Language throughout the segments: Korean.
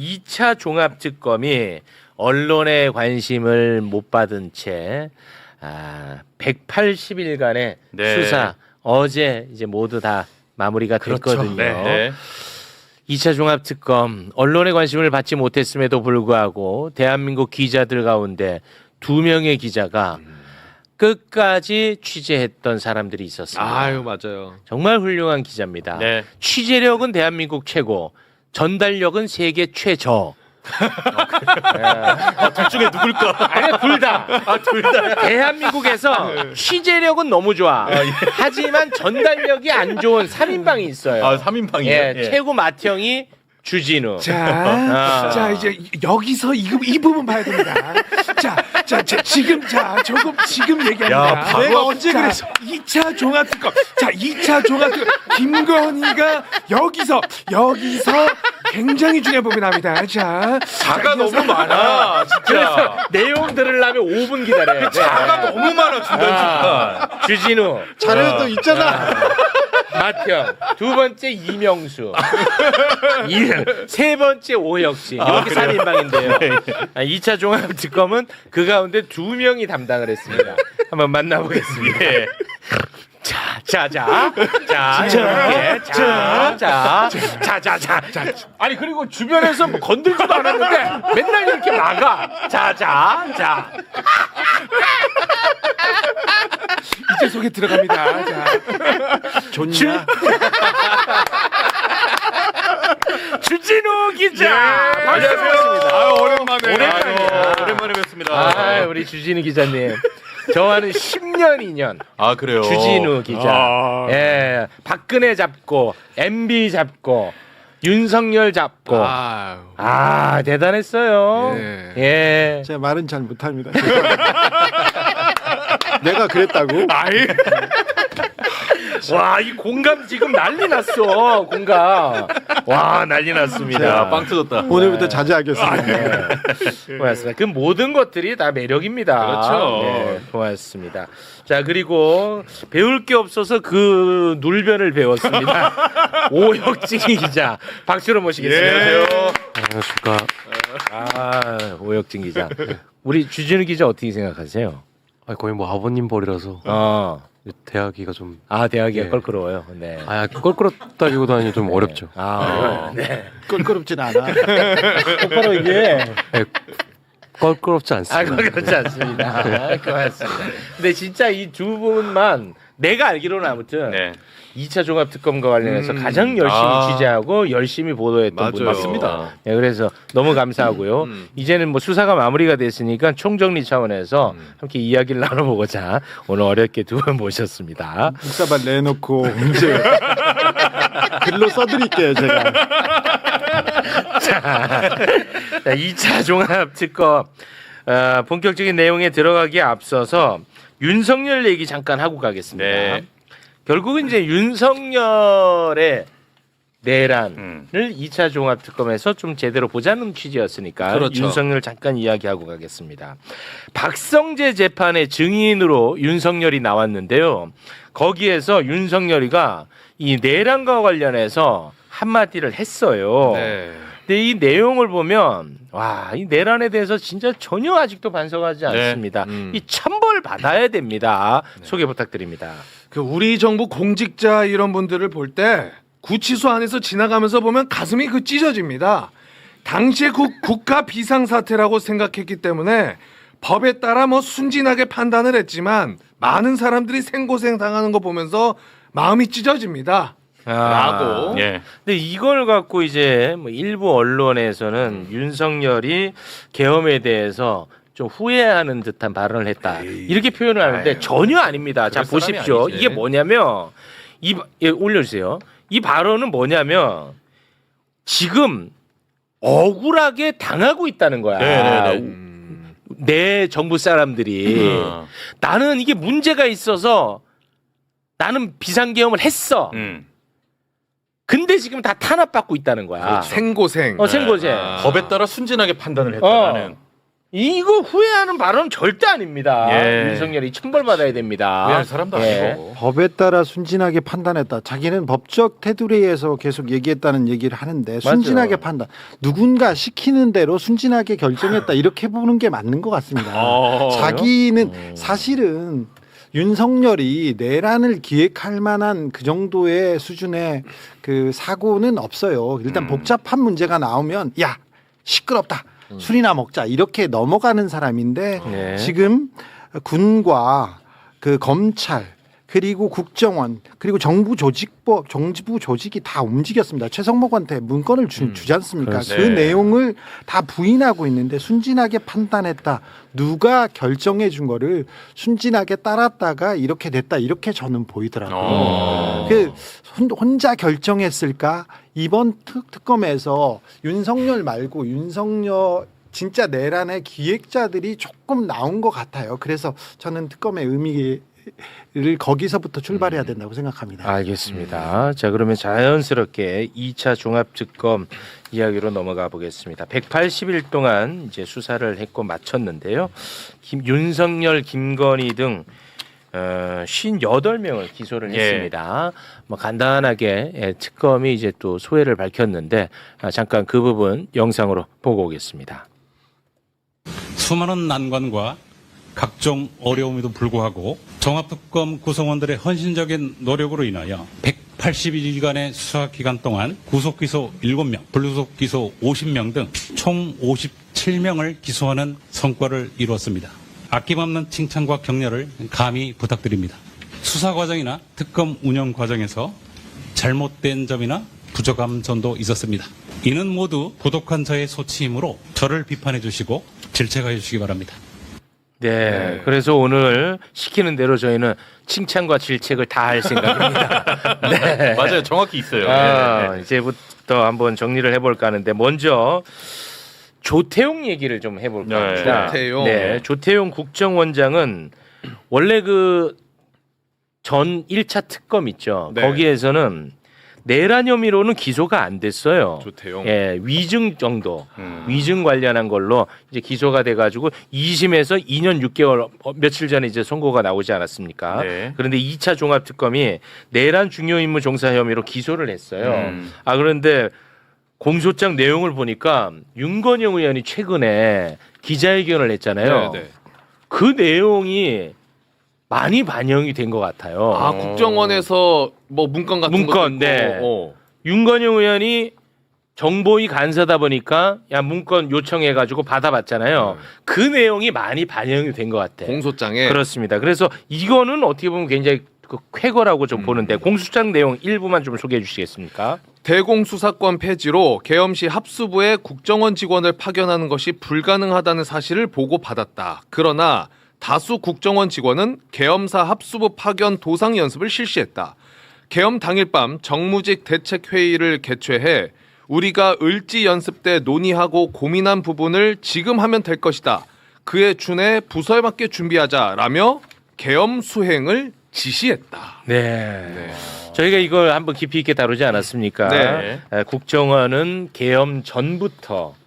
2차 종합특검이 언론의 관심을 못 받은 채 180일간의 네. 수사 어제 이제 모두 다 마무리가 됐거든요. 네. 2차 종합특검 언론의 관심을 받지 못했음에도 불구하고 대한민국 기자들 가운데 2명의 기자가 끝까지 취재했던 사람들이 있었습니다. 아유 맞아요. 정말 훌륭한 기자입니다. 네. 취재력은 대한민국 최고, 전달력은 세계 최저. 둘 중에 누굴까? 아니 둘 다. 둘 다. 대한민국에서 취재력은 너무 좋아. 하지만 전달력이 안 좋은 3인방이 있어요. 3인방이요? 예, 최고 맏형이 주진우. 자 이제 여기서 이 부분 봐야 됩니다. 지금 얘기합니다. 야, 바로 내가 언제 그랬어? 2차 종합특검. 2차 종합특검. 김건희가 여기서 굉장히 중요한 부분이 납니다. 자가 너무 많아. 그래서 진짜. 내용 들으려면 5분 기다려야 돼. 자가 너무 많아 중간. 주진우. 자료는 또 있잖아. 맏형. 두 번째 이명수. 세 번째 오혁진. 이렇게 3인방인데요. 2차 종합특검은 그 가운데 2명이 담당을 했습니다. 한번 만나보겠습니다. 예. 자. 아니 그리고 주변에서 뭐 건들지도 않았는데 맨날 이렇게 막아. 자. 이제 속에 들어갑니다. 좋냐? 주진우 기자. 안녕하세요. 오랜만에. 오랜만이야. 오랜만에 뵙습니다. 우리 주진우 기자님. 저와는 10년 인연. 아 그래요. 주진우 기자. 예, 박근혜 잡고 MB 잡고 윤석열 잡고. 대단했어요. 예. 제가 말은 잘 못합니다. 내가 그랬다고? 와, 이 공감 지금 난리 났어. 공감. 와, 난리 났습니다. 야, 빵 터졌다. 오늘부터 자제하겠습니다. 고맙습니다. 그 모든 것들이 다 매력입니다. 그렇죠. 네, 고맙습니다. 자, 그리고 배울 게 없어서 그 눌변을 배웠습니다. 오혁진 기자. 박수로 모시겠습니다. 예. 안녕하십니까. 오혁진 기자. 우리 주진우 기자 어떻게 생각하세요? 거의 뭐 아버님 벌이라서 대하기가 좀 대하기가 예. 껄끄러워요. 네. 껄끄럽다기보다는 좀 어렵죠. 네. 껄끄럽진 않아. 똑바로 이게. 껄끄럽지 않습니다. 그렇지 않습니다. 고맙습니다. 근데 진짜 이 두 분만 내가 알기로는 아무튼 네. 2차 종합특검과 관련해서 가장 열심히 취재하고 열심히 보도했던 분 맞습니다. 네, 그래서 너무 감사하고요. 이제는 뭐 수사가 마무리가 됐으니까 총정리 차원에서 함께 이야기를 나눠보고자 오늘 어렵게 두 분 모셨습니다. 묵사발 내놓고 이제 글로 써드릴게요 제가. 자, 2차 종합특검 본격적인 내용에 들어가기에 앞서서 윤석열 얘기 잠깐 하고 가겠습니다. 네. 결국은 이제 윤석열의 내란을 2차 종합특검에서 좀 제대로 보자는 취지였으니까 그렇죠. 윤석열 잠깐 이야기하고 가겠습니다. 박성재 재판의 증인으로 윤석열이 나왔는데요. 거기에서 윤석열이가 이 내란과 관련해서 한마디를 했어요. 네. 근데 이 내용을 보면 이 내란에 대해서 진짜 전혀 아직도 반성하지 않습니다. 이 천벌 받아야 됩니다. 소개 부탁드립니다. 그 우리 정부 공직자 이런 분들을 볼 때 구치소 안에서 지나가면서 보면 가슴이 찢어집니다. 당시에 국가 비상사태라고 생각했기 때문에 법에 따라 순진하게 판단을 했지만 많은 사람들이 생고생 당하는 거 보면서 마음이 찢어집니다. 라고. 예. 근데 이걸 갖고 이제 뭐 일부 언론에서는 윤석열이 계엄에 대해서 좀 후회하는 듯한 발언을 했다. 이렇게 표현을 하는데 전혀 아닙니다. 자, 그럴 사람이 보십시오. 아니지. 이게 뭐냐면 올려주세요. 이 발언은 뭐냐면 지금 억울하게 당하고 있다는 거야. 네네네. 내 정부 사람들이 나는 이게 문제가 있어서 나는 비상계엄을 했어. 근데 지금 다 탄압받고 있다는 거야. 생고생. 생고생. 법에 따라 순진하게 판단을 했다는. 이거 후회하는 발언은 절대 아닙니다. 예. 윤석열이 천벌받아야 됩니다. 후회할 사람도 예. 아니고. 법에 따라 순진하게 판단했다. 자기는 법적 테두리에서 계속 얘기했다는 얘기를 하는데 순진하게 판단. 누군가 시키는 대로 순진하게 결정했다. 이렇게 보는 게 맞는 것 같습니다. 자기는 사실은 윤석열이 내란을 기획할 만한 그 정도의 수준의 그 사고는 없어요. 일단 복잡한 문제가 나오면 야 시끄럽다. 술이나 먹자 이렇게 넘어가는 사람인데 네. 지금 군과 그 검찰 그리고 국정원 그리고 정부 조직이 다 움직였습니다. 최성목한테 문건을 주지 않습니까? 그렇죠. 그 네. 내용을 다 부인하고 있는데 순진하게 판단했다. 누가 결정해 준 거를 순진하게 따랐다가 이렇게 됐다. 이렇게 저는 보이더라고요. 그 혼자 결정했을까? 이번 특검에서 윤석열 말고 윤석열 진짜 내란의 기획자들이 조금 나온 것 같아요. 그래서 저는 특검의 의미를 거기서부터 출발해야 된다고 생각합니다. 알겠습니다. 자, 그러면 자연스럽게 2차 종합특검 이야기로 넘어가 보겠습니다. 180일 동안 이제 수사를 했고 마쳤는데요. 윤석열, 김건희 등 58명을 기소를 했습니다. 뭐 간단하게 특검이 이제 또 소회를 밝혔는데 잠깐 그 부분 영상으로 보고 오겠습니다. 수많은 난관과 각종 어려움에도 불구하고 종합특검 구성원들의 헌신적인 노력으로 인하여 180일간의 수사 기간 동안 구속기소 7명, 불구속기소 50명 등 총 57명을 기소하는 성과를 이루었습니다. 아낌없는 칭찬과 격려를 감히 부탁드립니다. 수사 과정이나 특검 운영 과정에서 잘못된 점이나 부족한 점도 있었습니다. 이는 모두 고독한 저의 소치이므로 저를 비판해 주시고 질책해 주시기 바랍니다. 네, 그래서 오늘 시키는 대로 저희는 칭찬과 질책을 다 할 생각입니다. 네. 맞아요. 정확히 있어요. 이제부터 한번 정리를 해볼까 하는데 먼저 조태용 얘기를 좀 해볼까 합니다. 조태용. 네, 조태용 국정원장은 원래 그 전 1차 특검 있죠. 네. 거기에서는 내란 혐의로는 기소가 안 됐어요. 조태용. 예, 위증 정도, 위증 관련한 걸로 이제 기소가 돼가지고 2심에서 2년 6개월 며칠 전에 이제 선고가 나오지 않았습니까? 네. 그런데 2차 종합특검이 내란 중요 임무 종사 혐의로 기소를 했어요. 그런데 공소장 내용을 보니까 윤건영 의원이 최근에 기자회견을 했잖아요. 네. 그 내용이 많이 반영이 된 것 같아요. 아 국정원에서 뭐 문건 같은 것도 문건, 있고. 네. 윤건영 의원이 정보위 간사다 보니까 야 문건 요청해가지고 받아봤잖아요. 그 내용이 많이 반영이 된 것 같아. 공소장에 그렇습니다. 그래서 이거는 어떻게 보면 굉장히 그 쾌거라고 좀 보는데 공소장 내용 일부만 좀 소개해 주시겠습니까? 대공수사권 폐지로 계엄 시 합수부에 국정원 직원을 파견하는 것이 불가능하다는 사실을 보고받았다. 그러나 다수 국정원 직원은 계엄사 합수부 파견 도상 연습을 실시했다. 계엄 당일 밤 정무직 대책회의를 개최해 우리가 을지 연습 때 논의하고 고민한 부분을 지금 하면 될 것이다. 그에 준해 부서에 맞게 준비하자라며 계엄 수행을 지시했다. 네. 저희가 이걸 한번 깊이 있게 다루지 않았습니까? 네. 국정원은 계엄 전부터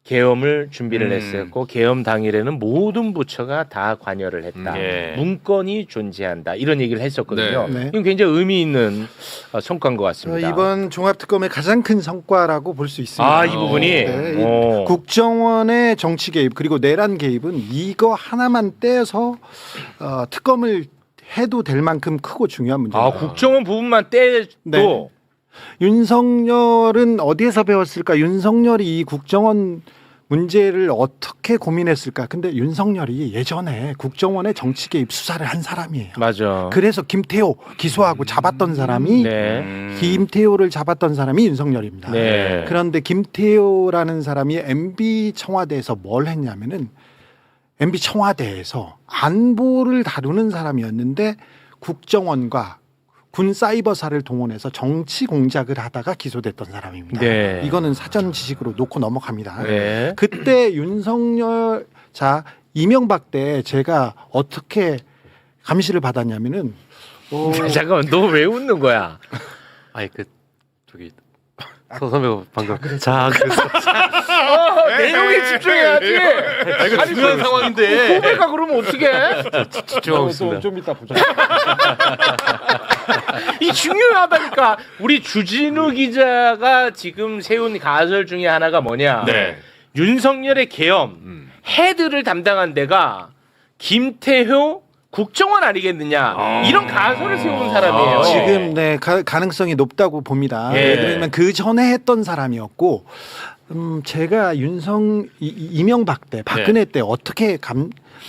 계엄을 준비를 했었고 계엄 당일에는 모든 부처가 다 관여를 했다. 문건이 존재한다. 이런 얘기를 했었거든요. 네. 이건 굉장히 의미 있는 성과인 것 같습니다. 이번 종합특검의 가장 큰 성과라고 볼 수 있습니다. 아, 이 부분이 네, 이 국정원의 정치 개입 그리고 내란 개입은 이거 하나만 떼서 특검을 해도 될 만큼 크고 중요한 문제입니다. 국정원 부분만 떼도 네. 윤석열은 어디에서 배웠을까? 윤석열이 이 국정원 문제를 어떻게 고민했을까? 근데 윤석열이 예전에 국정원의 정치 개입 수사를 한 사람이에요. 맞아. 그래서 김태호 기소하고 잡았던 사람이 김태호를 잡았던 사람이 윤석열입니다. 네. 그런데 김태호라는 사람이 MB 청와대에서 뭘 했냐면은 MB 청와대에서 안보를 다루는 사람이었는데 국정원과 군 사이버사를 동원해서 정치 공작을 하다가 기소됐던 사람입니다. 네. 이거는 사전 지식으로 놓고 넘어갑니다. 네. 그때 윤석열 이명박 때 제가 어떻게 감시를 받았냐면은 잠깐만, 너 왜 웃는 거야? 아니 그 저기 서 선배가 방금 자 그래서 내용에 집중해야지. 이거 중요한 상황인데. 후배가 그러면 어떻게? 집중하고 있습니다. 좀 이따 보자. 이 중요하다니까. 우리 주진우 기자가 지금 세운 가설 중에 하나가 뭐냐? 네. 윤석열의 계엄 헤드를 담당한 데가 김태효 국정원 아니겠느냐 이런 가설을 세운 사람이에요. 지금 네 가능성이 높다고 봅니다. 예. 왜냐면 그 전에 했던 사람이었고 제가 이명박 때 박근혜 때 어떻게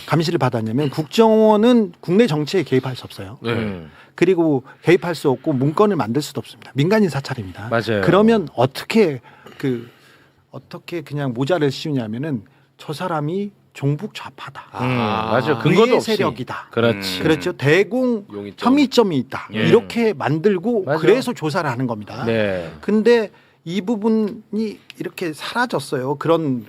감시를 받았냐면 국정원은 국내 정치에 개입할 수 없어요. 그리고 개입할 수 없고 문건을 만들 수도 없습니다. 민간인 사찰입니다. 맞아요. 그러면 어떻게 그냥 모자를 씌우냐면은 저 사람이 종북 좌파다. 맞아. 근거도 위의 없이. 세력이다. 그렇지. 그렇죠. 대공 용의점. 혐의점이 있다. 예. 이렇게 만들고 맞아. 그래서 조사를 하는 겁니다. 네. 근데 이 부분이 이렇게 사라졌어요. 그런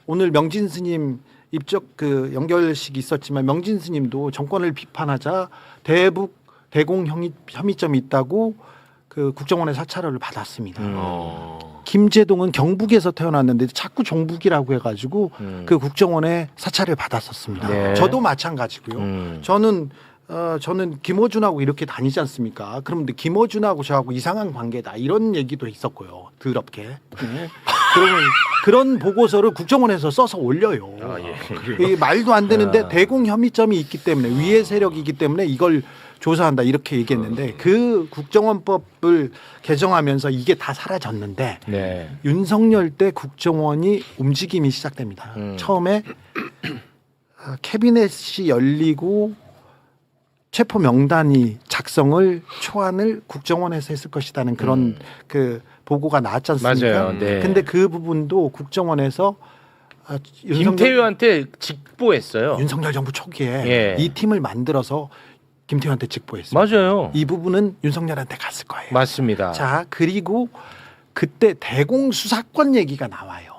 오늘 명진 스님 입적 그 연결식이 있었지만 명진 스님도 정권을 비판하자 대공 혐의점이 있다고 그 국정원의 사찰을 받았습니다. 김재동은 경북에서 태어났는데 자꾸 종북이라고 해가지고 그 국정원의 사찰을 받았었습니다. 네. 저도 마찬가지고요. 저는 김어준하고 이렇게 다니지 않습니까? 그런데 김어준하고 저하고 이상한 관계다 이런 얘기도 있었고요. 더럽게. 네. 그러면 그런 보고서를 국정원에서 써서 올려요. 이게 말도 안 되는데 대공 혐의점이 있기 때문에 위의 세력이기 때문에 이걸 조사한다 이렇게 얘기했는데 그 국정원법을 개정하면서 이게 다 사라졌는데 네. 윤석열 때 국정원이 움직임이 시작됩니다. 처음에 캐비넷이 열리고 체포 명단이 작성을 초안을 국정원에서 했을 것이라는 그런 그 보고가 나왔지 않습니까? 맞아요. 네. 근데 그 부분도 국정원에서 김태효한테 직보했어요. 윤석열 정부 초기에 예. 이 팀을 만들어서 김태효한테 직보했습니다. 맞아요. 이 부분은 윤석열한테 갔을 거예요. 맞습니다. 자, 그리고 그때 대공 수사권 얘기가 나와요.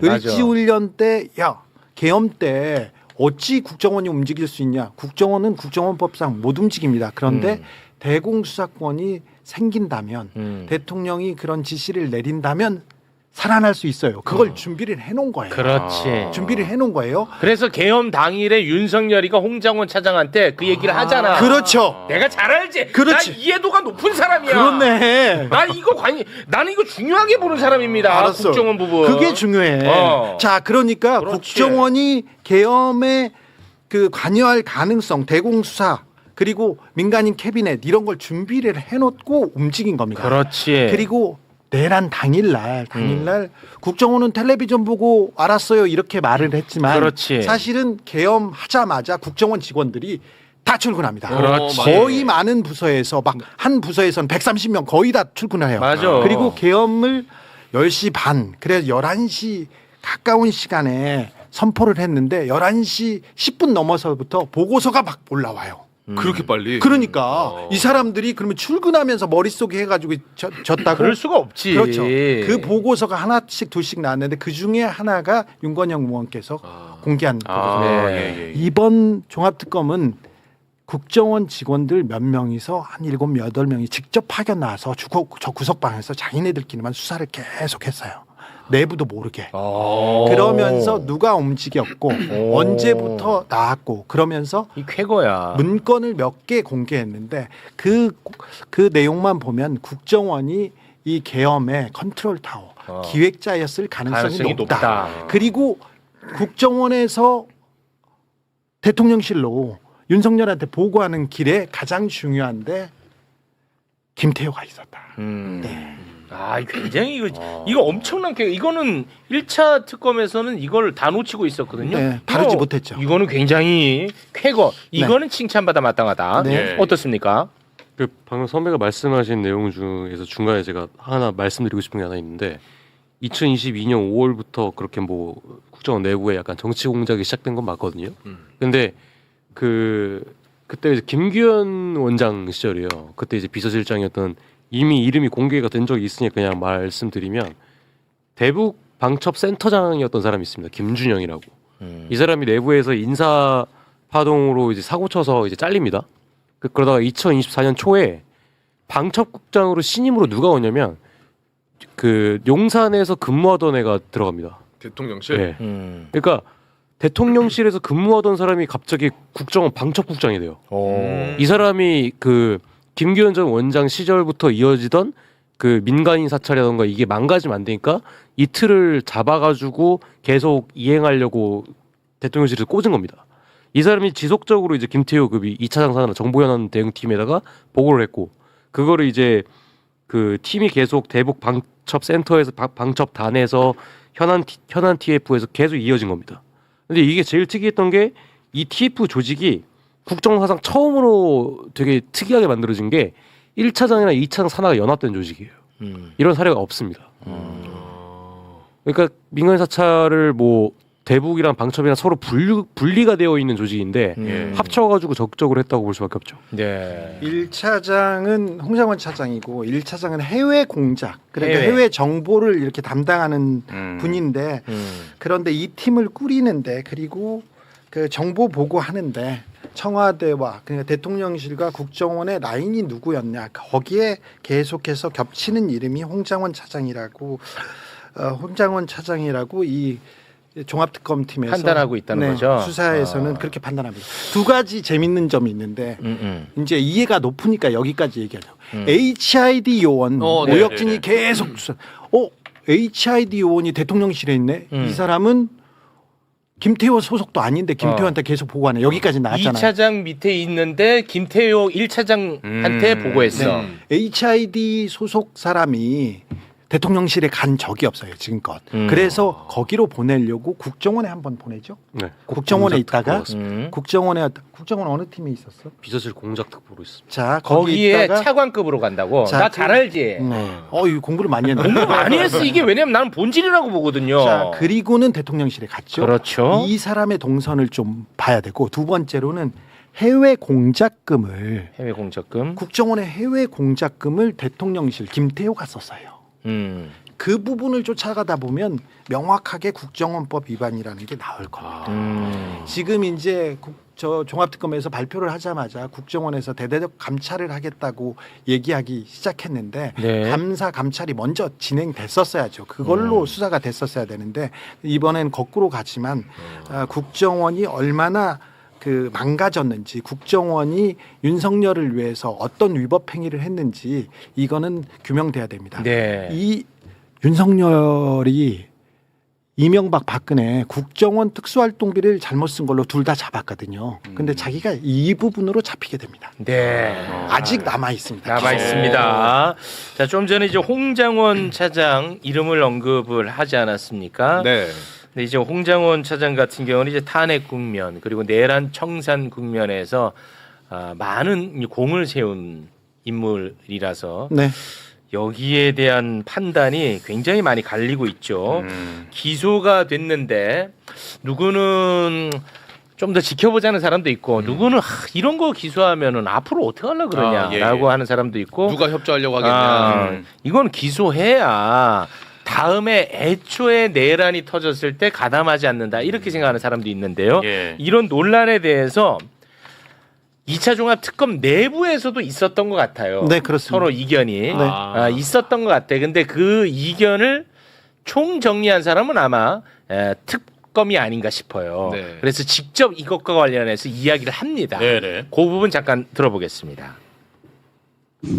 맞아. 을지훈련 때, 야, 계엄 때 어찌 국정원이 움직일 수 있냐? 국정원은 국정원법상 못 움직입니다. 그런데 대공 수사권이 생긴다면 대통령이 그런 지시를 내린다면 살아날 수 있어요. 그걸 준비를 해놓은 거예요. 그렇지. 준비를 해놓은 거예요. 그래서 계엄 당일에 윤석열이가 홍장원 차장한테 그 얘기를 하잖아. 그렇죠. 내가 잘 알지. 그렇지. 난 이해도가 높은 사람이야. 그렇네. 나는 이거 중요하게 보는 사람입니다. 알았어. 국정원 부분. 그게 중요해. 자, 그러니까 그렇지. 국정원이 계엄에 그 관여할 가능성, 대공수사 그리고 민간인 캐비넷 이런 걸 준비를 해놓고 움직인 겁니다. 그렇지. 그리고 내란 당일날 국정원은 텔레비전 보고 알았어요 이렇게 말을 했지만 그렇지. 사실은 계엄하자마자 국정원 직원들이 다 출근합니다. 그렇지. 거의 많은 부서에서 막 한 부서에서는 130명 거의 다 출근을 해요. 맞아. 그리고 계엄을 10시 반 그래서 11시 가까운 시간에 선포를 했는데 11시 10분 넘어서부터 보고서가 막 올라와요. 그렇게 빨리? 그러니까 이 사람들이 그러면 출근하면서 머릿속에 해가지고 졌다고? 그럴 수가 없지. 그렇죠. 그 보고서가 하나씩 둘씩 나왔는데 그 중에 하나가 윤건영 의원께서 공개한 보고서. 네. 이번 종합특검은 국정원 직원들 몇 명이서 한 7, 8명이 직접 파견 나와서 저 구석방에서 자기네들끼리만 수사를 계속했어요. 내부도 모르게. 그러면서 누가 움직였고 언제부터 나왔고 그러면서 이 쾌거야. 문건을 몇 개 공개했는데 그 내용만 보면 국정원이 이 계엄의 컨트롤 타워 기획자였을 가능성이 높다. 그리고 국정원에서 대통령실로 윤석열한테 보고하는 길에 가장 중요한데 김태효가 있었다. 네. 굉장히 이거 엄청난 쾌거. 이거는 1차 특검에서는 이걸 다 놓치고 있었거든요. 네, 다루지 못했죠. 이거는 굉장히 쾌거. 이거는 칭찬받아 마땅하다. 네. 어떻습니까? 그 방금 선배가 말씀하신 내용 중에서 중간에 제가 하나 말씀드리고 싶은 게 하나 있는데 2022년 5월부터 그렇게 뭐 국정원 내부에 약간 정치 공작이 시작된 건 맞거든요. 근데 그때 이제 김규현 원장 시절이에요. 그때 이제 비서실장이었던 이미 이름이 공개가 된 적이 있으니 그냥 말씀드리면 대북 방첩 센터장이었던 사람이 있습니다. 김준영이라고. 이 사람이 내부에서 인사 파동으로 이제 사고 쳐서 이제 잘립니다. 그러다가 2024년 초에 방첩국장으로 신임으로 누가 오냐면 그 용산에서 근무하던 애가 들어갑니다. 대통령실. 네. 음. 그러니까 대통령실에서 근무하던 사람이 갑자기 국정원 방첩국장이 돼요. 이 사람이 그 김규현 전 원장 시절부터 이어지던 그 민간인 사찰이라던가 이게 망가지면 안 되니까 이 틀을 잡아가지고 계속 이행하려고 대통령실에서 꽂은 겁니다. 이 사람이 지속적으로 이제 김태효 그 2차 장사나 정보현안 대응팀에다가 보고를 했고 그거를 이제 그 팀이 계속 대북 방첩센터에서 방첩단에서 현안 TF에서 계속 이어진 겁니다. 근데 이게 제일 특이했던 게 이 TF 조직이 국정사상 처음으로 되게 특이하게 만들어진 게 1차장이나 2차장 산하가 연합된 조직이에요. 이런 사례가 없습니다. 그러니까 민간 사찰을 뭐 대북이랑 방첩이랑 서로 분리가 되어 있는 조직인데 합쳐가지고 적극적으로 했다고 볼 수밖에 없죠. 네. 1차장은 홍장원 차장이고 1차장은 해외 공작 그러니까 해외 정보를 이렇게 담당하는 분인데 그런데 이 팀을 꾸리는데 그리고 그 정보 보고하는데 청와대와 그러니까 대통령실과 국정원의 라인이 누구였냐 거기에 계속해서 겹치는 이름이 홍장원 차장이라고 이 종합특검팀에서 판단하고 있다는 거죠. 수사에서는 그렇게 판단합니다. 두 가지 재밌는 점이 있는데 이제 이해가 높으니까 여기까지 얘기하죠. HID 요원 오혁진이 계속 수사. HID 요원이 대통령실에 있네. 이 사람은 김태호 소속도 아닌데 김태호한테 계속 보고하네. 여기까지 나왔잖아요. 2차장 밑에 있는데 김태효 1차장한테 보고했어. HID 소속 사람이 대통령실에 간 적이 없어요 지금껏. 그래서 거기로 보내려고 국정원에 한번 보내죠. 네. 국정원에 있다가 음. 국정원 어느 팀에 있었어? 비서실 공작특보로 있습니다. 자 거기에 있다가 차관급으로 간다고. 자, 나 잘 알지. 네. 이 공부를 많이 했네. 공부 많이 했어. 이게 왜냐면 나는 본질이라고 보거든요. 자 그리고는 대통령실에 갔죠. 그렇죠. 이 사람의 동선을 좀 봐야 되고 두 번째로는 해외 공작금을 해외 공적금. 국정원의 해외 공작금을 대통령실 김태호가 썼어요. 그 부분을 쫓아가다 보면 명확하게 국정원법 위반이라는 게 나올 겁니다. 지금 이제 저 종합특검에서 발표를 하자마자 국정원에서 대대적 감찰을 하겠다고 얘기하기 시작했는데 네. 감찰이 먼저 진행됐었어야죠. 그걸로 수사가 됐었어야 되는데 이번엔 거꾸로 가지만 국정원이 얼마나 그 망가졌는지 국정원이 윤석열을 위해서 어떤 위법 행위를 했는지 이거는 규명돼야 됩니다. 네. 이 윤석열이 이명박 박근혜 국정원 특수활동비를 잘못 쓴 걸로 둘 다 잡았거든요. 근데 자기가 이 부분으로 잡히게 됩니다. 네. 아직 남아 있습니다. 남아 있습니다. 자, 좀 전에 이제 홍장원 차장 이름을 언급을 하지 않았습니까? 네. 근데 이제 홍장원 차장 같은 경우는 이제 탄핵 국면 그리고 내란 청산 국면에서 많은 공을 세운 인물이라서 네. 여기에 대한 판단이 굉장히 많이 갈리고 있죠. 기소가 됐는데 누구는 좀 더 지켜보자는 사람도 있고 누구는 이런 거 기소하면은 앞으로 어떻게 하려고 그러냐라고 하는 사람도 있고 누가 협조하려고 하겠냐. 이건 기소해야 다음에 애초에 내란이 터졌을 때 가담하지 않는다 이렇게 생각하는 사람도 있는데요. 이런 논란에 대해서 2차 종합특검 내부에서도 있었던 것 같아요. 네, 그렇습니다. 서로 이견이 있었던 것 같아. 근데 그 이견을 총정리한 사람은 아마 특검이 아닌가 싶어요. 네. 그래서 직접 이것과 관련해서 이야기를 합니다. 네네. 그 부분 잠깐 들어보겠습니다.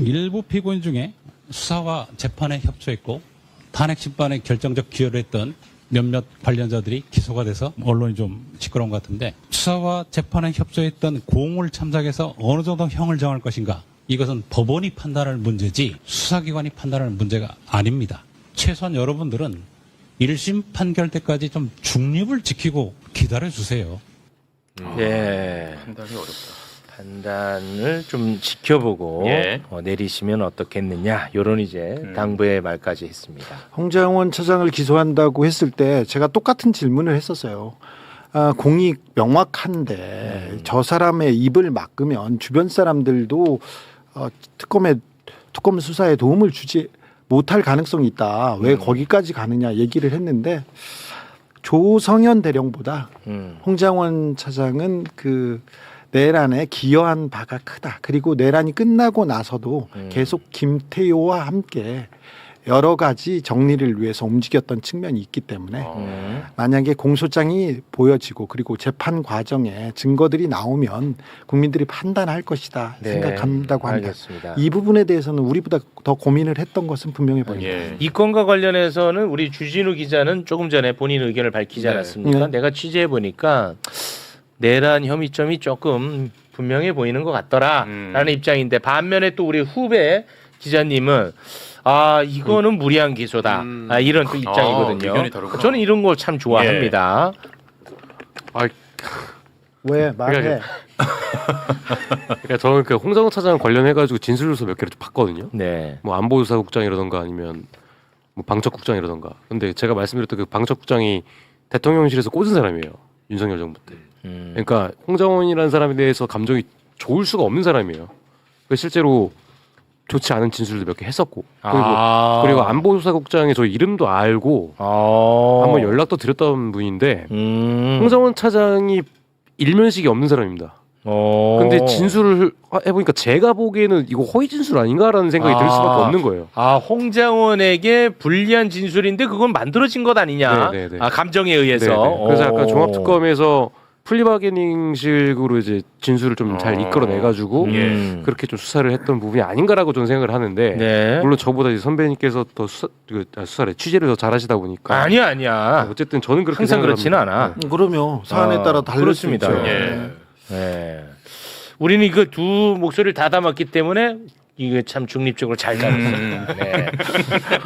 일부 피고인 중에 수사와 재판에 협조했고 탄핵 심판에 결정적 기여를 했던 몇몇 관련자들이 기소가 돼서 언론이 좀 시끄러운 것 같은데 수사와 재판에 협조했던 공을 참작해서 어느 정도 형을 정할 것인가 이것은 법원이 판단할 문제지 수사기관이 판단할 문제가 아닙니다. 최소한 여러분들은 1심 판결 때까지 좀 중립을 지키고 기다려주세요. 네. 판단이 어렵다. 판단을 좀 지켜보고 내리시면 어떻겠느냐 이런 이제 당부의 말까지 했습니다. 홍장원 차장을 기소한다고 했을 때 제가 똑같은 질문을 했었어요. 공이 명확한데 저 사람의 입을 막으면 주변 사람들도 특검 수사에 도움을 주지 못할 가능성이 있다. 왜 거기까지 가느냐 얘기를 했는데 조성현 대령보다 홍장원 차장은 그 내란에 기여한 바가 크다. 그리고 내란이 끝나고 나서도 계속 김태효와 함께 여러 가지 정리를 위해서 움직였던 측면이 있기 때문에 만약에 공소장이 보여지고 그리고 재판 과정에 증거들이 나오면 국민들이 판단할 것이다 네, 생각한다고 합니다. 알겠습니다. 이 부분에 대해서는 우리보다 더 고민을 했던 것은 분명해 보입니다. 예. 이 건과 관련해서는 우리 주진우 기자는 조금 전에 본인 의견을 밝히지 네. 않았습니까? 네. 내가 취재해 보니까 내란 혐의점이 조금 분명해 보이는 것 같더라라는 입장인데 반면에 또 우리 후배 기자님은 이거는 무리한 기소다 이런 또 입장이거든요. 의견이 다르구나. 저는 이런 걸 참 좋아합니다. 왜 말해? 그러니까 저는 그 홍장호 차장 관련해가지고 진술서몇 개를 좀 봤거든요. 네. 뭐 안보조사국장이라던가 아니면 뭐 방첩국장이라던가. 근데 제가 말씀드렸던 그 방첩국장이 대통령실에서 꽂은 사람이에요. 윤석열 정부 때. 그러니까 홍장원이라는 사람에 대해서 감정이 좋을 수가 없는 사람이에요. 그러니까 실제로 좋지 않은 진술도 몇 개 했었고 그리고 안보조사국장의 저 이름도 알고 한번 연락도 드렸던 분인데 홍장원 차장이 일면식이 없는 사람입니다. 근데 진술을 해보니까 제가 보기에는 이거 허위 진술 아닌가라는 생각이 들 수밖에 없는 거예요. 홍장원에게 불리한 진술인데 그건 만들어진 것 아니냐? 네네네. 감정에 의해서. 네네. 그래서 약간 종합특검에서 플리바게닝식으로 이제 진술을 좀 잘 이끌어내가지고 그렇게 좀 수사를 했던 부분이 아닌가라고 저는 생각을 하는데 네. 물론 저보다 이제 선배님께서 더 수사를 취재를 더 잘하시다 보니까 아니야. 어쨌든 저는 그렇게 항상 생각을 그렇지는 합니다. 않아. 그러면 사안에 따라 다를 그렇습니다. 수 있죠. 예. 네. 우리는 그 두 목소리를 다 담았기 때문에 이게 참 중립적으로 잘 잡았습니다. 네.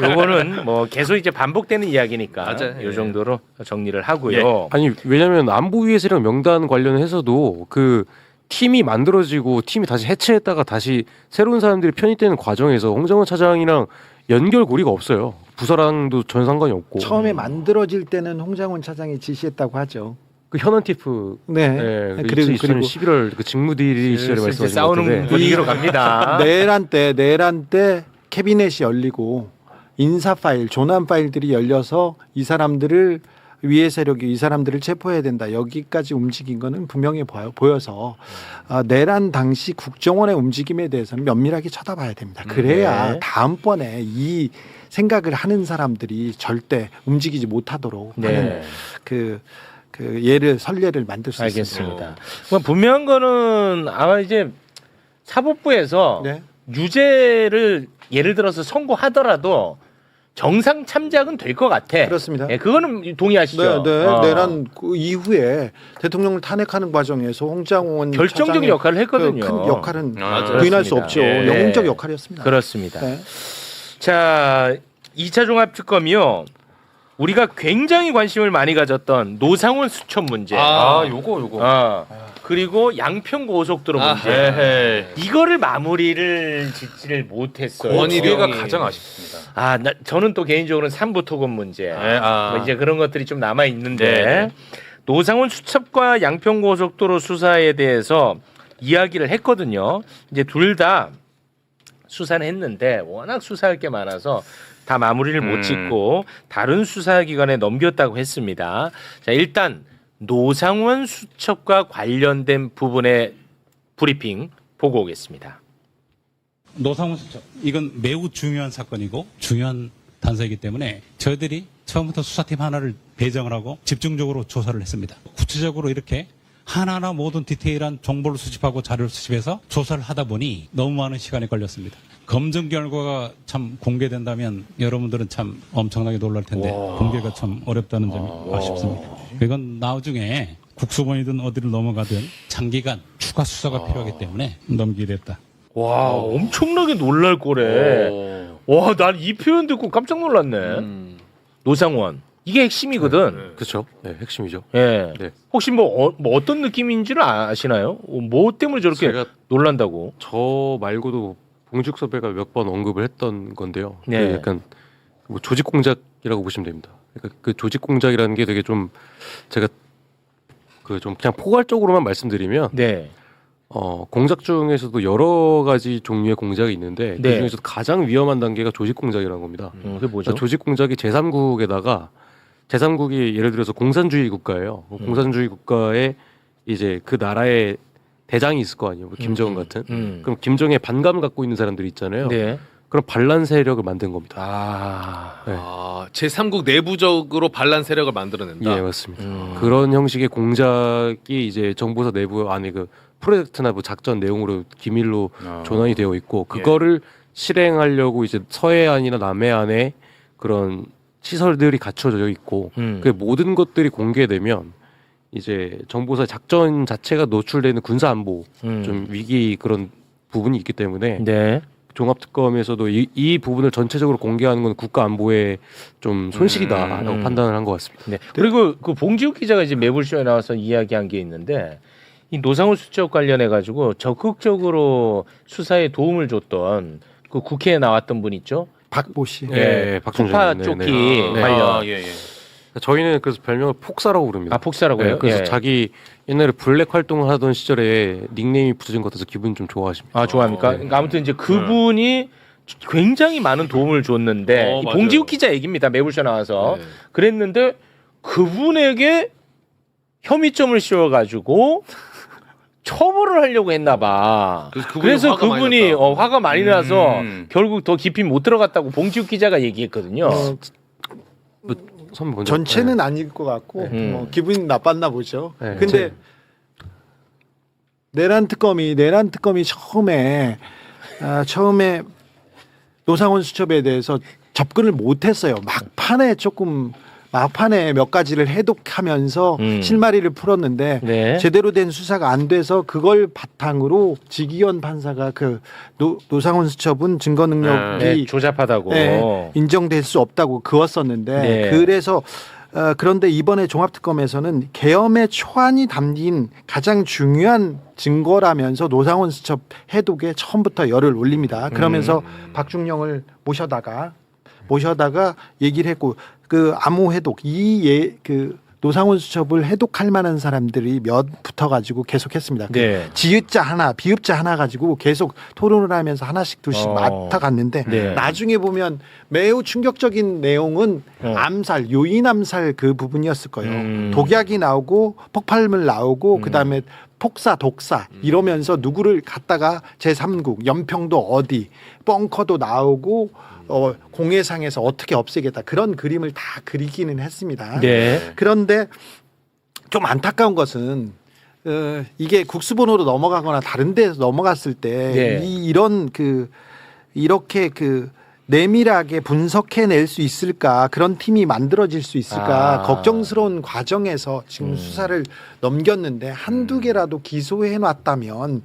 요거는 뭐 계속 이제 반복되는 이야기니까 맞아요. 요 정도로 정리를 하고요. 아니 왜냐하면 안보위의 세력 명단 관련해서도 그 팀이 만들어지고 팀이 다시 해체했다가 다시 새로운 사람들이 편입되는 과정에서 홍장원 차장이랑 연결고리가 없어요. 부서랑도 전 상관이 없고 처음에 만들어질 때는 홍장원 차장이 지시했다고 하죠. 그 현안 TF 네. 그 그리고 2011월 그 직무대리 시절에 이제 말씀하신 것 싸우는 같은데 분위기로 갑니다. 내란 때 캐비넷이 열리고 인사 파일, 조난 파일들이 열려서 이 사람들을 위해 세력이 이 사람들을 체포해야 된다. 여기까지 움직인 거는 분명히 보여서 내란 당시 국정원의 움직임에 대해서는 면밀하게 쳐다봐야 됩니다. 그래야 네. 다음번에 이 생각을 하는 사람들이 절대 움직이지 못하도록 하는 네. 그 선례를 만들 수 있습니다. 알겠습니다. 뭐 분명한 거는 아마 이제 사법부에서 네. 유죄를 예를 들어서 선고하더라도 정상 참작은 될 것 같아. 그렇습니다. 예, 그거는 동의하시죠? 내란 그 이후에 대통령을 탄핵하는 과정에서 홍장원 결정적 차장의 역할을 했거든요. 큰 역할은 맞아요. 부인할 수 그렇습니다. 없죠. 예. 영웅적 역할이었습니다. 그렇습니다. 네. 자, 2차 종합특검이요. 우리가 굉장히 관심을 많이 가졌던 노상원 수첩 문제. 요거. 그리고 양평 고속도로 문제. 에헤이. 이거를 마무리를 짓지를 못했어요. 원희룡이 가장 아쉽습니다. 저는 또 개인적으로는 삼부토건 문제. 네, 뭐 이제 그런 것들이 좀 남아 있는데 네. 노상원 수첩과 양평 고속도로 수사에 대해서 이야기를 했거든요. 이제 둘 다 수사는 했는데 워낙 수사할 게 많아서 다 마무리를 못 짓고 다른 수사기관에 넘겼다고 했습니다. 자, 일단 노상원 수첩과 관련된 부분의 브리핑 보고 오겠습니다. 노상원 수첩 이건 매우 중요한 사건이고 중요한 단서이기 때문에 저희들이 처음부터 수사팀 하나를 배정을 하고 집중적으로 조사를 했습니다. 구체적으로 이렇게 하나하나 모든 디테일한 정보를 수집하고 자료를 수집해서 조사를 하다 보니 너무 많은 시간이 걸렸습니다. 검증 결과가 참 공개된다면 여러분들은 참 엄청나게 놀랄 텐데 공개가 참 어렵다는 점이 아쉽습니다. 이건 나중에 국수본이든 어디를 넘어가든 장기간 추가 수사가 필요하기 때문에 넘기게 됐다. 와, 엄청나게 놀랄 거래. 와, 난 이 표현 듣고 깜짝 놀랐네. 노상원. 이게 핵심이거든. 그렇죠. 네, 핵심이죠. 예. 네. 혹시 뭐 어떤 느낌인지를 아시나요? 뭐 때문에 저렇게 제가 놀란다고? 저 말고도 봉직 선배가 몇 번 언급을 했던 건데요. 네. 그 약간 뭐 조직 공작이라고 보시면 됩니다. 그러니까 그 조직 공작이라는 게 되게 좀 제가 그 좀 그냥 포괄적으로만 말씀드리면 네. 공작 중에서도 여러 가지 종류의 공작이 있는데 네. 그 중에서도 가장 위험한 단계가 조직 공작이라는 겁니다. 그게 뭐죠? 그러니까 조직 공작이 제3국에다가 제3국이 예를 들어서 공산주의 국가예요. 공산주의 국가에 이제 그 나라의 대장이 있을 거 아니에요. 뭐 김정은 같은. 그럼 김정에 반감을 갖고 있는 사람들이 있잖아요. 네. 그런 반란 세력을 만든 겁니다. 네. 제3국 내부적으로 반란 세력을 만들어낸다. 예, 맞습니다. 그런 형식의 공작이 이제 정보사 내부 안에 그 프로젝트나 뭐 작전 내용으로 기밀로 전환이 되어 있고 그거를 실행하려고 이제 서해안이나 남해안에 그런 시설들이 갖춰져 있고 그 모든 것들이 공개되면 이제 정보사 작전 자체가 노출되는 군사 안보 좀 위기 그런 부분이 있기 때문에 네. 종합특검에서도 이 부분을 전체적으로 공개하는 건 국가 안보에 좀 손실이다라고 판단을 한 것 같습니다. 네. 그리고 그 봉지욱 기자가 이제 매불쇼에 나와서 이야기한 게 있는데 이 노상훈 수첩 관련해 가지고 적극적으로 수사에 도움을 줬던 그 국회에 나왔던 분 있죠? 박보 씨. 네, 박준준 폭파 네, 쫓기 네. 관련. 예. 저희는 그래서 별명을 폭사라고 부릅니다. 아 폭사라고요? 네, 그래서 예. 자기 옛날에 블랙 활동을 하던 시절에 닉네임이 붙여진 것 같아서 기분 좀 좋아하십니다. 아 좋아합니까? 그러니까 아무튼 이제 그분이 굉장히 많은 도움을 줬는데 이 맞아요. 봉지욱 기자 얘기입니다. 매불쇼 나와서 네. 그랬는데 그분에게 혐의점을 씌워가지고 처벌을 하려고 했나봐. 그래서 화가 많이 그분이 났다. 화가 많이 나서 결국 더 깊이 못 들어갔다고 봉지욱 기자가 얘기했거든요. 선배 먼저. 전체는 아닐 것 같고 뭐 기분이 나빴나 보죠. 네. 근데 내란 특검이 처음에 노상훈 수첩에 대해서 접근을 못했어요. 막판에 몇 가지를 해독하면서 실마리를 풀었는데 네. 제대로 된 수사가 안 돼서 그걸 바탕으로 지기현 판사가 그 노상훈 수첩은 증거 능력이 네, 조잡하다고. 네, 인정될 수 없다고 그었었는데 네. 그래서 그런데 이번에 종합특검에서는 계엄의 초안이 담긴 가장 중요한 증거라면서 노상훈 수첩 해독에 처음부터 열을 올립니다. 그러면서 박중령을 모셔다가 얘기를 했고 그 암호 해독 그 노상훈 수첩을 해독할 만한 사람들이 몇 붙어가지고 계속했습니다. 네. 지읒자 하나, 비읍자 하나 가지고 계속 토론을 하면서 하나씩 둘씩 맡아갔는데 네. 나중에 보면 매우 충격적인 내용은 암살, 요인 암살 그 부분이었을 거예요. 독약이 나오고 폭발물 나오고 그다음에 폭사, 독사 이러면서 누구를 갖다가 제3국, 연평도 어디, 벙커도 나오고 공해상에서 어떻게 없애겠다 그런 그림을 다 그리기는 했습니다. 네. 그런데 좀 안타까운 것은 이게 국수본으로 넘어가거나 다른 데서 넘어갔을 때 네. 이렇게 내밀하게 분석해낼 수 있을까 그런 팀이 만들어질 수 있을까 걱정스러운 과정에서 지금 수사를 넘겼는데 한두 개라도 기소해놨다면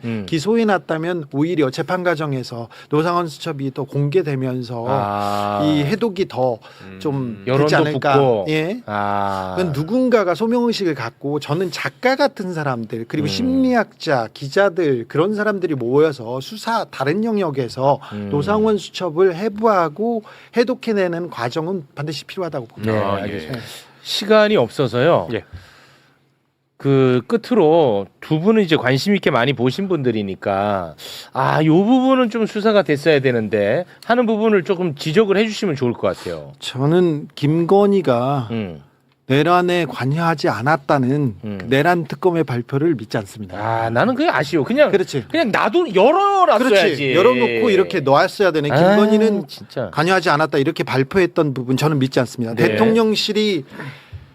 오히려 재판 과정에서 노상훈 수첩이 또 공개되면서 이 해독이 더 좀 되지 여론도 않을까. 붙고. 예. 그건 누군가가 소명의식을 갖고 저는 작가 같은 사람들 그리고 심리학자, 기자들 그런 사람들이 모여서 수사 다른 영역에서 노상훈 수첩을 해부하고 해독해내는 과정은 반드시 필요하다고 봅니다. 네, 알겠습니다. 시간이 없어서요. 예. 그 끝으로 두 분은 이제 관심 있게 많이 보신 분들이니까 요 부분은 좀 수사가 됐어야 되는데 하는 부분을 조금 지적을 해주시면 좋을 것 같아요. 저는 김건희가 내란에 관여하지 않았다는 내란 특검의 발표를 믿지 않습니다. 나는 그게 아쉬워. 그냥 나도 열어놨어야지. 그렇지. 열어놓고 이렇게 놓았어야 되네. 김건희는 진짜 관여하지 않았다 이렇게 발표했던 부분 저는 믿지 않습니다. 네. 대통령실이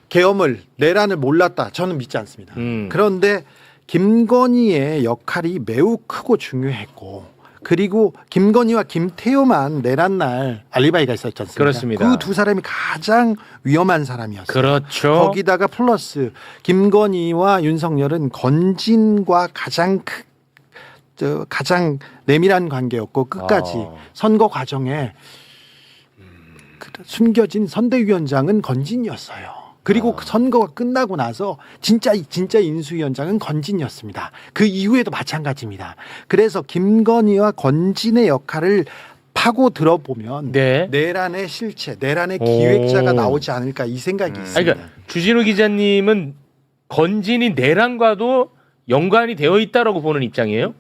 계엄을 내란을 몰랐다 저는 믿지 않습니다. 그런데 김건희의 역할이 매우 크고 중요했고 그리고 김건희와 김태효만 내란 날 알리바이가 있었지 않습니까? 그렇습니다. 그 두 사람이 가장 위험한 사람이었어요. 그렇죠. 거기다가 플러스 김건희와 윤석열은 건진과 가장 내밀한 관계였고 끝까지 선거 과정에 숨겨진 선대위원장은 건진이었어요. 그리고 선거가 끝나고 나서 진짜 인수위원장은 건진이었습니다. 그 이후에도 마찬가지입니다. 그래서 김건희와 건진의 역할을 파고 들어보면 내란의 실체, 내란의 기획자가 나오지 않을까 이 생각이 있습니다. 그러니까 주진우 기자님은 건진이 내란과도 연관이 되어 있다라고 보는 입장이에요?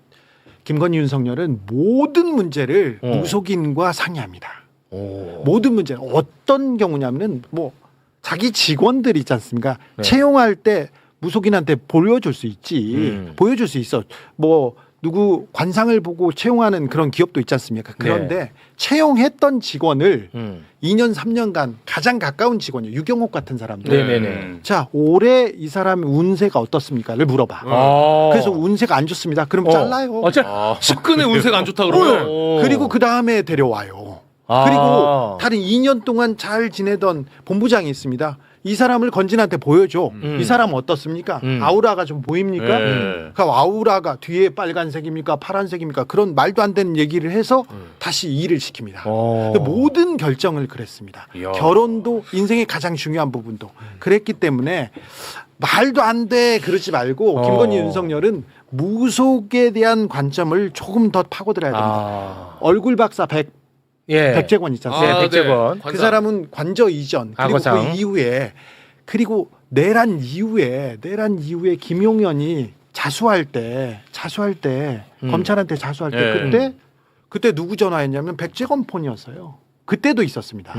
김건희 윤석열은 모든 문제를 무속인과 상의합니다. 모든 문제는 어떤 경우냐면은 자기 직원들 있지 않습니까? 채용할 때 무속인한테 보여줄 수 있지. 보여줄 수 있어. 누구 관상을 보고 채용하는 그런 기업도 있지 않습니까? 그런데 채용했던 직원을 2년 3년간 가장 가까운 직원이 유경옥 같은 사람들. 네네네. 자, 올해 이 사람의 운세가 어떻습니까?를 물어봐. 그래서 운세가 안 좋습니다. 그럼 잘라요. 측근의 운세가 안 좋다 그러면 그리고 그 다음에 데려와요. 아. 그리고 다른 2년 동안 잘 지내던 본부장이 있습니다. 이 사람을 건진한테 보여줘. 이 사람은 어떻습니까? 아우라가 좀 보입니까? 네. 그 아우라가 뒤에 빨간색입니까? 파란색입니까? 그런 말도 안 되는 얘기를 해서 다시 일을 시킵니다. 그 모든 결정을 그랬습니다. 이야. 결혼도 인생의 가장 중요한 부분도 그랬기 때문에 말도 안 돼 그러지 말고 김건희 윤석열은 무속에 대한 관점을 조금 더 파고들어야 됩니다. 얼굴 박사 백재권 있잖아요. 네, 백재권. 그 사람은 관저 이전 그리고 악어상. 그 이후에 그리고 내란 이후에 김용현이 자수할 때 검찰한테 자수할 때 예. 그때 누구 전화했냐면 백재권 폰이었어요. 그때도 있었습니다.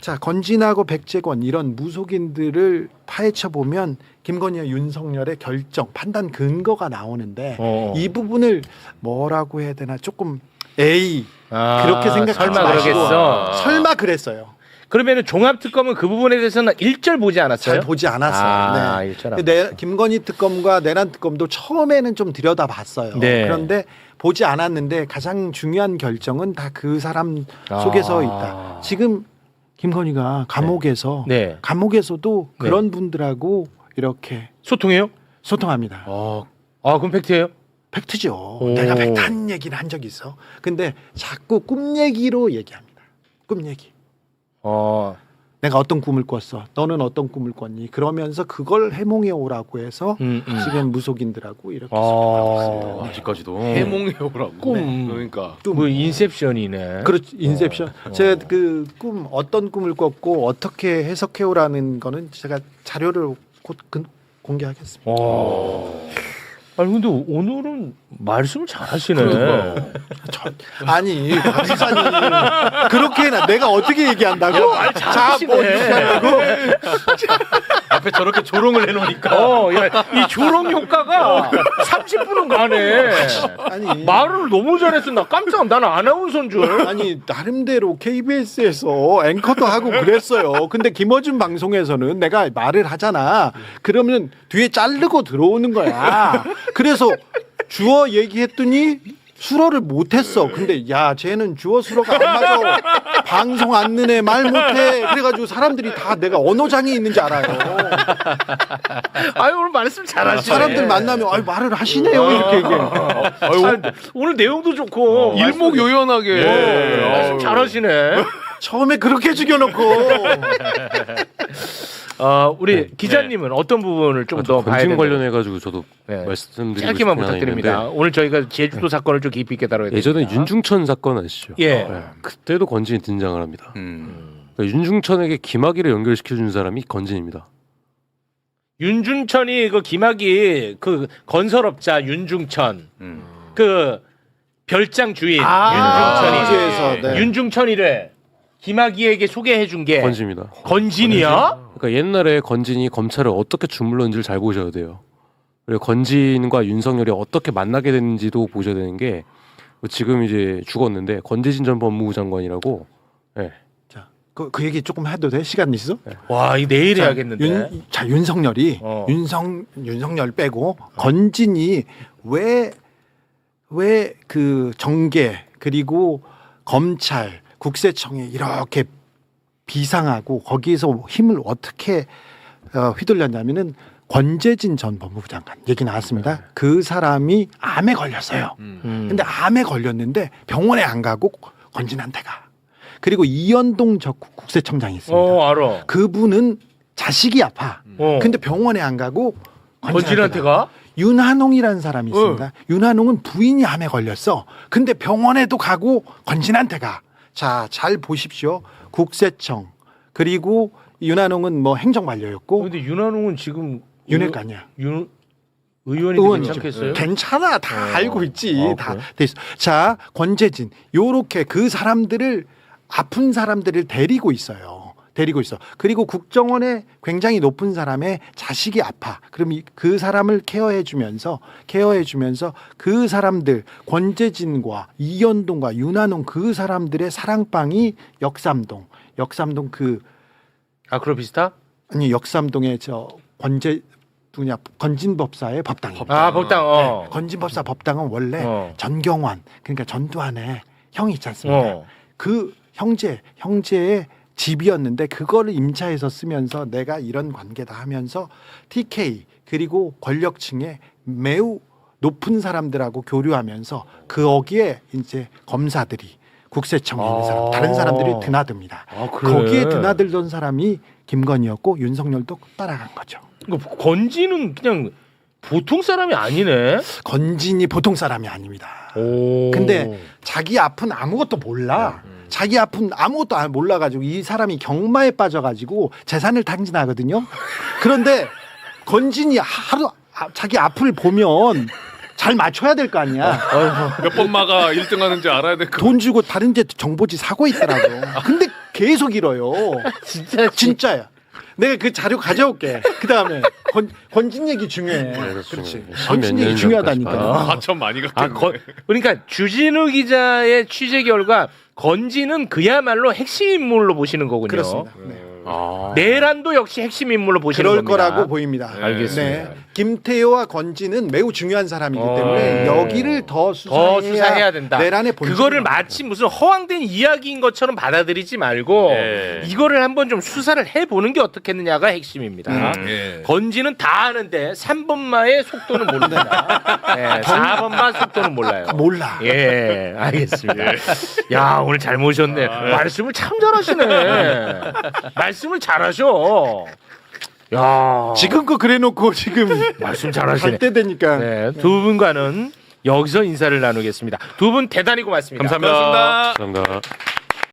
자, 건진하고 백재권 이런 무속인들을 파헤쳐 보면 김건희와 윤석열의 결정, 판단 근거가 나오는데 이 부분을 뭐라고 해야 되나 조금 그렇게 생각하지 설마 마시고 그러겠어. 설마 그랬어요. 그러면은 종합특검은 그 부분에 대해서는 일절 보지 않았어요? 잘 보지 않았어요. 일절 안 김건희 특검과 내란 특검도 처음에는 좀 들여다봤어요. 네. 그런데 보지 않았는데 가장 중요한 결정은 다 그 사람 속에서 있다. 지금 김건희가 감옥에서 네. 감옥에서도 그런 분들하고 이렇게 소통해요? 소통합니다. 그럼 팩트예요? 팩트죠. 오. 내가 팩트한 얘기를 한 적이 있어. 근데 자꾸 꿈 얘기로 얘기합니다. 꿈 얘기. 내가 어떤 꿈을 꿨어. 너는 어떤 꿈을 꿨니? 그러면서 그걸 해몽해 오라고 해서 지금 무속인들하고 이렇게 소통하고 있습니다. 아직까지도 해몽해오라고 꿈. 그러니까 뭐 인셉션이네. 그렇죠. 인셉션. 제가 그 꿈 어떤 꿈을 꿨고 어떻게 해석해 오라는 거는 제가 자료를 곧 공개하겠습니다. 아니 근데 오늘은 말씀을 잘하시네. 아니 박 기자님 그렇게 해나 내가 어떻게 얘기한다고? 잘하시네. 앞에 저렇게 조롱을 해놓으니까 이 조롱 효과가 30분은 가네. 아니 말을 너무 잘했어. 나 깜짝. 나는 아나운서인 줄. 아니 나름대로 KBS에서 앵커도 하고 그랬어요. 근데 김어준 방송에서는 내가 말을 하잖아. 그러면 뒤에 자르고 들어오는 거야. 그래서 주어 얘기했더니 수어를 못했어. 근데 야 쟤는 주어 수어가 안 맞아. 방송 안 느네 말 못해. 그래가지고 사람들이 다 내가 언어장애 있는지 알아요. 아유 오늘 말씀 잘하시네. 사람들 만나면 아유 말을 하시네요 이렇게 얘기해. 오늘 내용도 좋고 일목요연하게 말씀 잘하시네. 처음에 그렇게 죽여놓고 우리 기자님은 어떤 부분을 좀 더 봐야 건진 되는 관련해 가지고 저도 네. 말씀드리고 짧게만 싶은 하나 부탁드립니다. 있는데 오늘 저희가 제주도 사건을 좀 깊이 있게 다뤄야 됩니다. 예전에 윤중천 사건 아시죠? 예. 네. 그때도 건진이 등장을 합니다. 그러니까 윤중천에게 김학의를 연결시켜준 사람이 건진입니다. 윤중천이 그 김학의 그 건설업자 윤중천 그 별장 주인 윤중천이 네. 윤중천이래 김학의에게 소개해 준 게 건진입니다. 건진이야? 그러니까 옛날에 건진이 검찰을 어떻게 주물렀는지를 잘 보셔야 돼요. 그리고 건진과 윤석열이 어떻게 만나게 됐는지도 보셔야 되는 게 지금 이제 죽었는데 권재진 전 법무부 장관이라고. 네. 자, 그 얘기 조금 해도 돼? 시간 있어? 와, 이 내일 해야겠는데. 윤석열이 윤석열 빼고 건진이 왜 그 정계 그리고 검찰 국세청에 이렇게 비상하고 거기에서 힘을 어떻게 휘둘렸냐면은 권재진 전 법무부 장관 얘기 나왔습니다. 그 사람이 암에 걸렸어요. 근데 암에 걸렸는데 병원에 안 가고 권진한테 가. 그리고 이현동 저 국세청장이 있습니다. 알아. 그분은 자식이 아파. 근데 병원에 안 가고 권진한테 가? 윤한홍이라는 사람이 있습니다. 윤한홍은 부인이 암에 걸렸어. 근데 병원에도 가고 권진한테 가. 자, 잘 보십시오. 국세청 그리고 윤한홍은 뭐 행정관료였고. 근데 윤한홍은 지금 윤핵관이야. 의원이 괜찮겠어요? 괜찮아. 다 알고 있지. 다 그래? 돼 있어. 자, 권재진 요렇게 그 사람들을 아픈 사람들을 데리고 있어요. 데리고 있어. 그리고 국정원에 굉장히 높은 사람의 자식이 아파. 그럼 그 사람을 케어해주면서 그 사람들 권재진과 이현동과 윤한홍 그 사람들의 사랑방이 역삼동 그 아크로 비스타? 아니 역삼동의 저 건진법사의 법당입니다. 법당. 네, 건진법사 법당은 원래 전경환 그러니까 전두환의 형이 있지 않습니까? 그 형제의 집이었는데 그거를 임차해서 쓰면서 내가 이런 관계다 하면서 TK 그리고 권력층의 매우 높은 사람들하고 교류하면서 거기에 이제 검사들이 국세청에 있는 사람 다른 사람들이 드나듭니다. 그래? 거기에 드나들던 사람이 김건희였고 윤석열도 따라간 거죠. 건지는 그냥 보통 사람이 아니네. 건진이 보통 사람이 아닙니다. 근데 자기 앞은 아무것도 몰라. 자기 앞은 아무것도 몰라가지고 이 사람이 경마에 빠져가지고 재산을 탕진하거든요. 그런데 건진이 하루 자기 앞을 보면 잘 맞춰야 될 거 아니야. 몇 번 마가 1등 하는지 알아야 될 거. 돈 주고 다른 데 정보지 사고 있더라고. 근데 계속 잃어요. 진짜야. 내가 그 자료 가져올게. 그 다음에 건진 얘기 중요해. 그렇지. 건진 얘기 중요하다니까. 과천 많이 갔겠네. 그러니까 주진우 기자의 취재 결과 건지는 그야말로 핵심 인물로 보시는 거군요. 그렇습니다. 네. 내란도 역시 핵심 인물로 보시는 그럴 겁니다. 거라고 보입니다. 알겠습니다. 네. 김태효와 건지는 매우 중요한 사람이기 때문에 여기를 더 수사해야 된다. 내란의 그거를 마치 무슨 허황된 이야기인 것처럼 받아들이지 말고 이거를 한번 좀 수사를 해보는 게 어떻겠느냐가 핵심입니다. 건지는 다 아는데 3번마의 속도는 모른다. 4번마 속도는 몰라요. 몰라. 예, 알겠습니다. 야, 오늘 잘 모셨네. 말씀을 참 잘하시네. 말씀을 잘하셔. 야, 지금껏 그래놓고 지금 말씀 잘하시네. 갈 때 되니까. 네, 두 분과는 여기서 인사를 나누겠습니다. 두 분 대단히 고맙습니다. 감사합니다. 감사합니다.